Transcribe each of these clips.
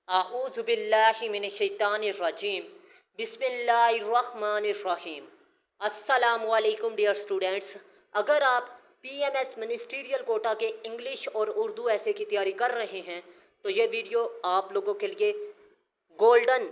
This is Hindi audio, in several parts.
आऊज़ु बिल्लाहि मिनश्शैतानिर रजीम बिस्मिल्लाहिर्रहमानिर रहीम। अस्सलामु अलैकुम डियर स्टूडेंट्स। अगर आप पीएमएस मिनिस्ट्रियल कोटा के इंग्लिश और उर्दू ऐसे की तैयारी कर रहे हैं तो ये वीडियो आप लोगों के लिए गोल्डन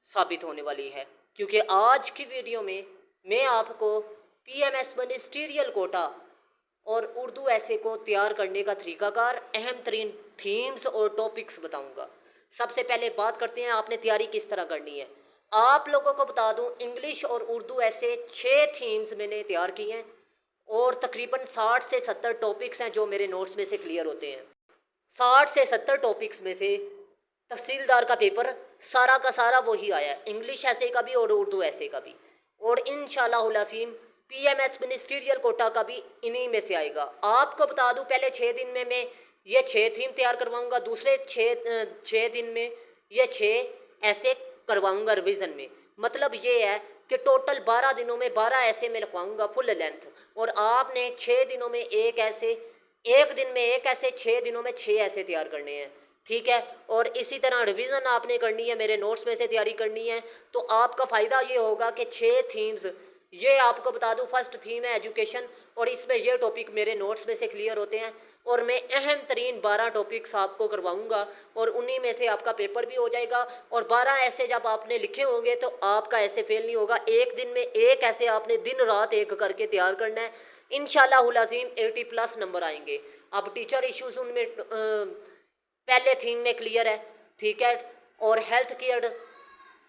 साबित होने वाली है, क्योंकि आज की वीडियो में मैं आपको पीएमएस मिनिस्ट्रियल कोटा और उर्दू ऐसे को तैयार करने का तरीकाकार, अहम तरीन थीम्स और टॉपिक्स बताऊंगा। सबसे पहले बात करते हैं आपने तैयारी किस तरह करनी है। आप लोगों को बता दूं, इंग्लिश और उर्दू ऐसे 6 थीम्स मैंने तैयार की हैं और तकरीबन 60 से 70 टॉपिक्स हैं जो मेरे नोट्स में से क्लियर होते हैं। 60 से 70 टॉपिक्स में से तहसीलदार का पेपर सारा का सारा वही आया, इंग्लिश ऐसे का भी और उर्दू ऐसे का भी, और इंशाअल्लाहुल अज़ीम पीएमएस मिनिस्ट्रियल कोटा का भी इन्हीं में से आएगा। आपको बता दूं, पहले 6 दिन में मैं ये 6 थीम तैयार करवाऊंगा, दूसरे 6 दिन में ये 6 ऐसे करवाऊंगा रिवीजन में। मतलब ये है कि टोटल 12 दिनों में 12 ऐसे मैं लिखवाऊंगा फुल लेंथ, और आपने 6 दिनों में एक ऐसे, एक दिन में एक ऐसे, 6 दिनों में 6 ऐसे तैयार करने हैं, ठीक है। और इसी तरह रिवीजन आपने करनी है, मेरे नोट्स में से तैयारी करनी है। तो आपका फ़ायदा ये होगा कि 6 थीम्स, ये आपको बता दूं, फर्स्ट थीम है एजुकेशन, और इसमें ये टॉपिक मेरे नोट्स में से क्लियर होते हैं, और मैं अहम तरीन 12 टॉपिक्स आपको करवाऊंगा और उन्हीं में से आपका पेपर भी हो जाएगा। और 12 ऐसे जब आपने लिखे होंगे तो आपका ऐसे फेल नहीं होगा। एक दिन में एक ऐसे आपने दिन रात एक करके तैयार करना है, इंशाअल्लाहुल अज़ीम 80+ नंबर आएंगे। अब टीचर इश्यूज उनमें पहले थीम में क्लियर है, ठीक है, और हेल्थ केयर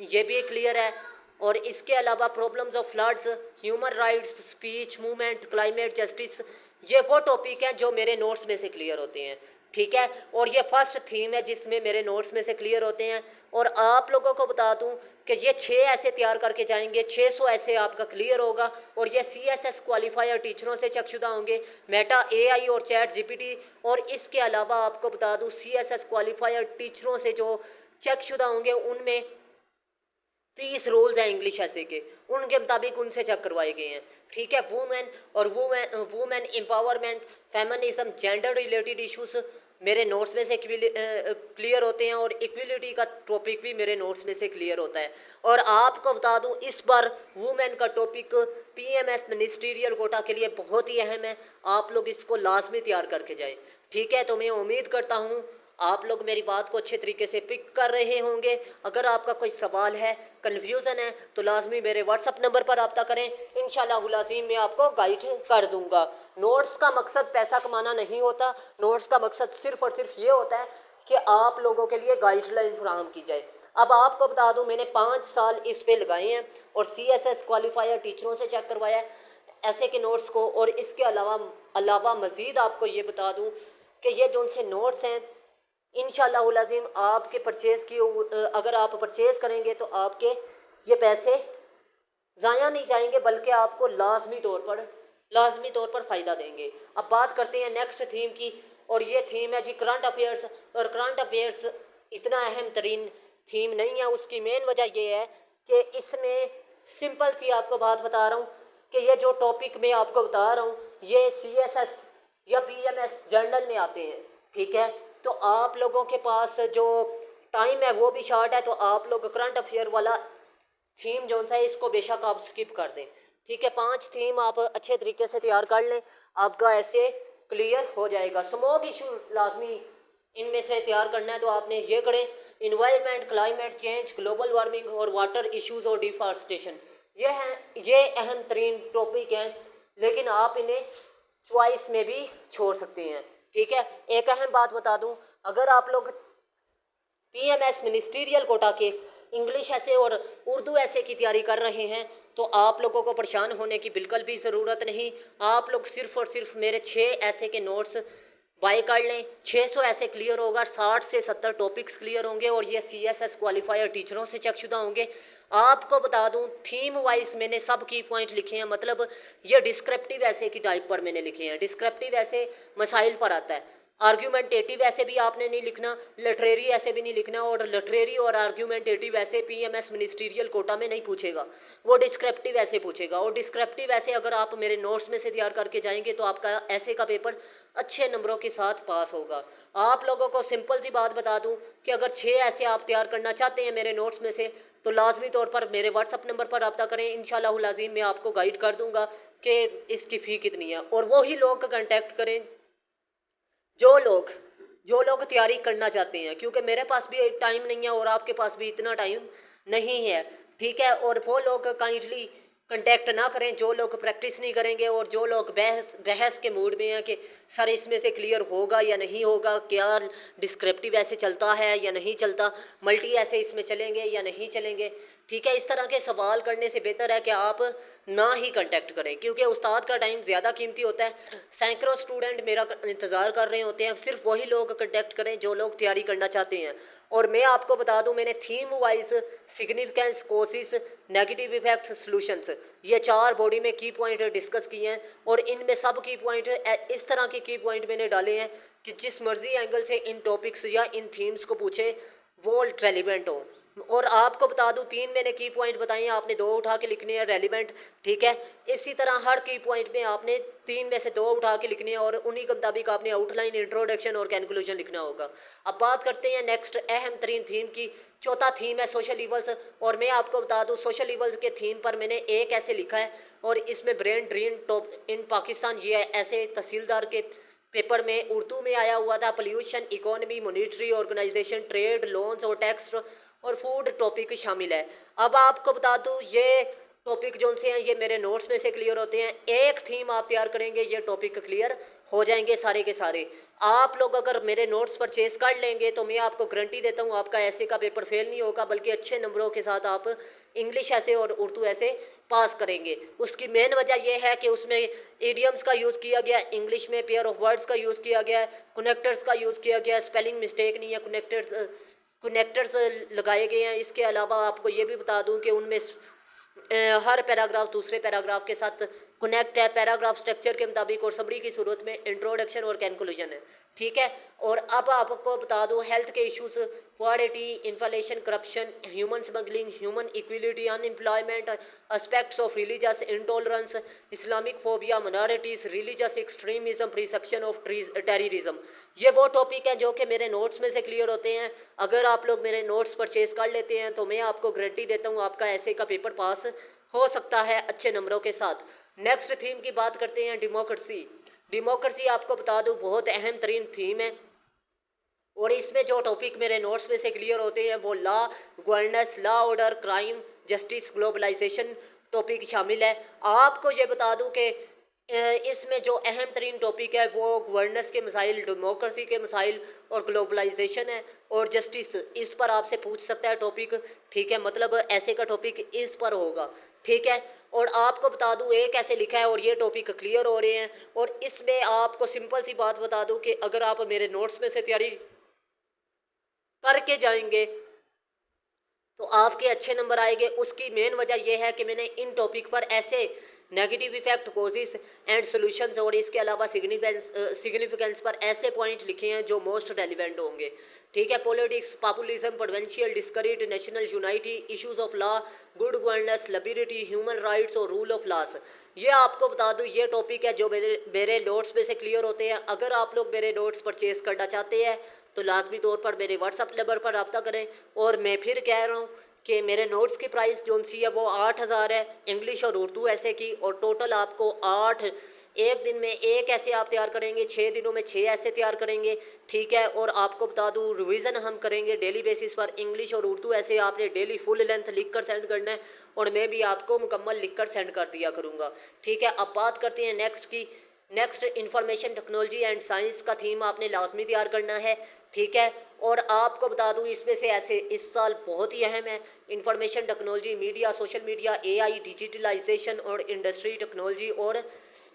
ये भी क्लियर है। और इसके अलावा problems of floods, human rights, speech movement, climate justice, ये वो टॉपिक हैं जो मेरे नोट्स में से क्लियर होते हैं, ठीक है। और ये फर्स्ट थीम है जिसमें मेरे नोट्स में से क्लियर होते हैं। और आप लोगों को बता दूं कि ये 6 ऐसे तैयार करके जाएंगे, 600 ऐसे आपका क्लियर होगा, और ये CSS क्वालिफायर टीचरों से चेकशुदा होंगे, मेटा AI और चैट GPT। और इसके अलावा आपको बता दूं, CSS क्वालिफायर टीचरों से जो चेकशुदा होंगे उनमें 30 रूल्स हैं इंग्लिश ऐसे के, उनके मुताबिक उनसे चेक करवाए गए हैं, ठीक है। वुमेन और women empowerment, feminism, gender related issues मेरे नोट्स में से क्लियर होते हैं, और इक्वलिटी का टॉपिक भी मेरे नोट्स में से क्लियर होता है। और आपको बता दूं, इस बार वुमेन का टॉपिक पीएमएस मिनिस्ट्रियल कोटा के लिए बहुत ही अहम है, आप लोग इसको लाजमी तैयार करके जाएं, ठीक है। तो मैं उम्मीद करता हूँ आप लोग मेरी बात को अच्छे तरीके से पिक कर रहे होंगे। अगर आपका कोई सवाल है, कन्फ्यूज़न है, तो लाजमी मेरे व्हाट्सअप नंबर पर रब्ता करें, इंशाअल्लाहुल अज़ीम मैं आपको गाइड कर दूंगा। नोट्स का मकसद पैसा कमाना नहीं होता, नोट्स का मकसद सिर्फ़ और सिर्फ ये होता है कि आप लोगों के लिए गाइडलाइन फराहम की जाए। अब आपको बता दूं, मैंने 5 साल इस पे लगाए हैं और CSS क्वालिफायर टीचरों से चेक करवाया है ऐसे के नोट्स को। और इसके अलावा मज़ीद आपको ये बता दूं कि ये जो उनसे नोट्स हैं, इंशाअल्लाहुल अज़ीम आपके परचेज़ की, अगर आप परचेज़ करेंगे तो आपके ये पैसे ज़ाया नहीं जाएंगे, बल्कि आपको लाजमी तौर पर फ़ायदा देंगे। अब बात करते हैं नेक्स्ट थीम की, और ये थीम है जी करंट अफेयर्स। और करंट अफेयर्स इतना अहम तरीन थीम नहीं है, उसकी मेन वजह ये है कि इसमें सिंपल सी आपको बात बता रहा हूँ कि ये जो टॉपिक मैं आपको बता रहा हूँ ये CSS या PMS जर्नल में आते हैं, ठीक है। तो आप लोगों के पास जो टाइम है वो भी शॉर्ट है, तो आप लोग करंट अफेयर वाला थीम जो सा है इसको बेशक आप स्किप कर दें, ठीक है। 5 थीम आप अच्छे तरीके से तैयार कर लें, आपका ऐसे क्लियर हो जाएगा। स्मॉग इशू लाजमी इनमें से तैयार करना है, तो आपने ये करें, environment, climate change, global warming और वाटर इश्यूज और डिफॉरेस्टेशन, ये अहम तरीन टॉपिक हैं, लेकिन आप इन्हें चॉइस में भी छोड़ सकते हैं, ठीक है। एक अहम बात बता दूं, अगर आप लोग पीएमएस मिनिस्ट्रियल कोटा के इंग्लिश ऐसे और उर्दू ऐसे की तैयारी कर रहे हैं तो आप लोगों को परेशान होने की बिल्कुल भी ज़रूरत नहीं। आप लोग सिर्फ़ और सिर्फ मेरे 6 ऐसे के नोट्स बाय कर लें, 600 ऐसे क्लियर होगा, 60 से 70 टॉपिक्स क्लियर होंगे, और ये CSS क्वालिफायर टीचरों से चेकशुदा होंगे। आपको बता दूं, थीम वाइज मैंने सब की पॉइंट लिखे हैं, मतलब ये डिस्क्रिप्टिव ऐसे की टाइप पर मैंने लिखे हैं, डिस्क्रिप्टिव ऐसे मसाइल पर आता है। आर्ग्यूमेंटेटिव ऐसे भी आपने नहीं लिखना, लिटरेरी ऐसे भी नहीं लिखना, और लिटरेरी और आर्ग्यूमेंटेटिव ऐसे पीएमएस मिनिस्ट्रियल कोटा में नहीं पूछेगा, वो डिस्क्रिप्टिव ऐसे पूछेगा। और डिस्क्रिप्टिव ऐसे अगर आप मेरे नोट्स में से तैयार करके जाएंगे तो आपका ऐसे का पेपर अच्छे नंबरों के साथ पास होगा। आप लोगों को सिंपल सी बात बता दूं कि अगर 6 ऐसे आप तैयार करना चाहते हैं मेरे नोट्स में से, तो लाजमी तौर पर मेरे व्हाट्सअप नंबर पर रब्ता करें। इंशाल्लाह अज़ीम मैं आपको गाइड कर दूंगा कि इसकी फ़ी कितनी है, और वही लोग कांटेक्ट करें जो लोग तैयारी करना चाहते हैं, क्योंकि मेरे पास भी टाइम नहीं है और आपके पास भी इतना टाइम नहीं है, ठीक है। और वो लोग काइंडली कांटेक्ट ना करें जो लोग प्रैक्टिस नहीं करेंगे और जो लोग बहस के मूड में हैं कि सर इसमें से क्लियर होगा या नहीं होगा, क्या डिस्क्रिप्टिव ऐसे चलता है या नहीं चलता, मल्टी ऐसे इसमें चलेंगे या नहीं चलेंगे, ठीक है। इस तरह के सवाल करने से बेहतर है कि आप ना ही कांटेक्ट करें, क्योंकि उस्ताद का टाइम ज़्यादा कीमती होता है। सैकड़ों स्टूडेंट मेरा इंतज़ार कर रहे होते हैं, सिर्फ वही लोग कांटेक्ट करें जो लोग तैयारी करना चाहते हैं। और मैं आपको बता दूं, मैंने थीम वाइज सिग्निफिकेंस, कोसिस, नेगेटिव इफेक्ट्स, सॉल्यूशंस, ये 4 बॉडी में की पॉइंट डिस्कस किए हैं। और इनमें सब की पॉइंट इस तरह के की पॉइंट मैंने डाले हैं कि जिस मर्जी एंगल से इन टॉपिक्स या इन थीम्स को पूछे वो रेलिवेंट हो। और आपको बता दूं 3 मैंने की पॉइंट बताए हैं, आपने 2 उठा के लिखने हैं रेलिवेंट, ठीक है। इसी तरह हर की पॉइंट में आपने 3 में से 2 उठा के लिखने हैं और उन्हीं के मुताबिक आपने आउटलाइन, इंट्रोडक्शन और कंक्लूजन लिखना होगा। अब बात करते हैं नेक्स्ट अहम तरीन थीम की। चौथा थीम है सोशल इवल्स, और मैं आपको बता दूं सोशल इवल्स के थीम पर मैंने एक ऐसे लिखा है, और इसमें brain drain top in Pakistan, ये ऐसे तहसीलदार के पेपर में उर्दू में आया हुआ था। Pollution, economy, monetary organisation, trade, loans और टैक्स और फूड टॉपिक शामिल है। अब आपको बता दूं ये टॉपिक जो से हैं ये मेरे नोट्स में से क्लियर होते हैं। एक थीम आप तैयार करेंगे ये टॉपिक क्लियर हो जाएंगे सारे के सारे। आप लोग अगर मेरे नोट्स परचेज कर लेंगे तो मैं आपको गारंटी देता हूँ आपका ऐसे का पेपर फेल नहीं होगा, बल्कि अच्छे नंबरों के साथ आप इंग्लिश ऐसे और उर्दू ऐसे पास करेंगे। उसकी मेन वजह यह है कि उसमें इडियम्स का यूज़ किया गया, इंग्लिश में पेयर ऑफ वर्ड्स का यूज़ किया गया, कनेक्टर्स का यूज़ किया गया, स्पेलिंग मिस्टेक नहीं है, कनेक्टर्स लगाए गए हैं। इसके अलावा आपको ये भी बता दूं कि उनमें हर पैराग्राफ दूसरे पैराग्राफ के साथ कनेक्ट है, पैराग्राफ स्ट्रक्चर के मुताबिक, और समरी की सूरत में इंट्रोडक्शन और कंक्लूजन है, ठीक है। और अब आपको बता दूं हेल्थ के issues, poverty, inflation, corruption, human smuggling, human equality, unemployment, aspects of religious intolerance, Islamic phobia, minorities, religious extremism, perception of terrorism, ये वो टॉपिक है जो कि मेरे नोट्स में से क्लियर होते हैं। अगर आप लोग मेरे नोट्स परचेज कर लेते हैं तो मैं आपको गारंटी देता हूँ आपका ऐसे का पेपर पास हो सकता है अच्छे नंबरों के साथ। नेक्स्ट थीम की बात करते हैं डेमोक्रेसी। डेमोक्रेसी आपको बता दूं बहुत अहम तरीन थीम है, और इसमें जो टॉपिक मेरे नोट्स में से क्लियर होते हैं वो law, governance, law order, crime, justice, globalisation topic शामिल है। आपको ये बता दूं कि इसमें जो अहम तरीन टॉपिक है वो गवर्नेंस के मसाइल, डेमोक्रेसी के मसाइल और ग्लोबलाइजेशन है और जस्टिस। इस पर आपसे पूछ सकता है टॉपिक, ठीक है, मतलब ऐसे का टॉपिक इस पर होगा, ठीक है। और आपको बता दूं एक ऐसे लिखा है और ये टॉपिक क्लियर हो रहे हैं। और इसमें आपको सिंपल सी बात बता दूं कि अगर आप मेरे नोट्स में से तैयारी करके जाएंगे तो आपके अच्छे नंबर आएंगे। उसकी मेन वजह यह है कि मैंने इन टॉपिक पर ऐसे negative effect, causes and solutions और इसके अलावा सिग्निफिकेंस पर ऐसे पॉइंट लिखे हैं जो मोस्ट रेलिवेंट होंगे, ठीक है। Politics, populism, provincial discrete, national unity, issues of law, good governance, liberty, human rights और रूल ऑफ लॉस। ये आपको बता दूं ये टॉपिक है जो मेरे नोट्स में से क्लियर होते हैं। अगर आप लोग मेरे नोट्स परचेज करना चाहते हैं तो लाजमी तौर पर मेरे व्हाट्सअप नंबर पर रब्ता करें। और मैं फिर कह रहा हूँ कि मेरे नोट्स की प्राइस जो सी है वो 8000 है, इंग्लिश और उर्दू ऐसे की। और टोटल आपको 8, एक दिन में एक ऐसे आप तैयार करेंगे, 6 दिनों में 6 ऐसे तैयार करेंगे, ठीक है। और आपको बता दूं रिवीजन हम करेंगे डेली बेसिस पर। इंग्लिश और उर्दू ऐसे आपने डेली फुल लेंथ लिख कर सेंड करना है और मैं भी आपको मुकम्मल लिख कर सेंड कर दिया करूँगा, ठीक है। अब बात करते हैं नेक्स्ट की। Next information technology and science का थीम आपने लाजमी तैयार करना है, ठीक है। और आपको बता दूं इसमें से ऐसे इस साल बहुत ही अहम है information technology, media, social media, AI, digitalisation और इंडस्ट्री टेक्नोलॉजी और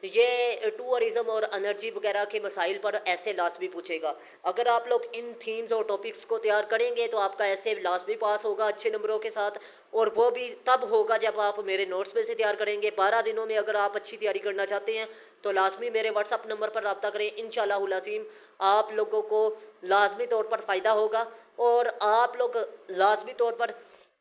ये टूरिज़्म और एनर्जी वगैरह के मसाइल पर ऐसे लाजमी पूछेगा। अगर आप लोग इन थीम्स और टॉपिक्स को तैयार करेंगे तो आपका ऐसे लाजमी पास होगा अच्छे नंबरों के साथ, और वो भी तब होगा जब आप मेरे नोट्स में से तैयार करेंगे। 12 दिनों में अगर आप अच्छी तैयारी करना चाहते हैं तो लाजमी मेरे व्हाट्सअप नंबर पर रब्ता करें। इंशाअल्लाहुल अज़ीम आप लोगों को लाजमी तौर पर फ़ायदा होगा, और आप लोग लाजमी तौर पर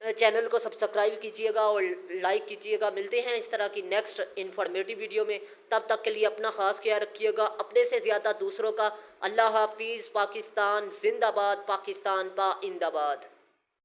चैनल को सब्सक्राइब कीजिएगा और लाइक कीजिएगा। मिलते हैं इस तरह की नेक्स्ट इन्फॉर्मेटिव वीडियो में। तब तक के लिए अपना ख़ास ख्याल रखिएगा, अपने से ज़्यादा दूसरों का। अल्लाह हाफिज़। पाकिस्तान जिंदाबाद, पाकिस्तान बा इंदाबाद।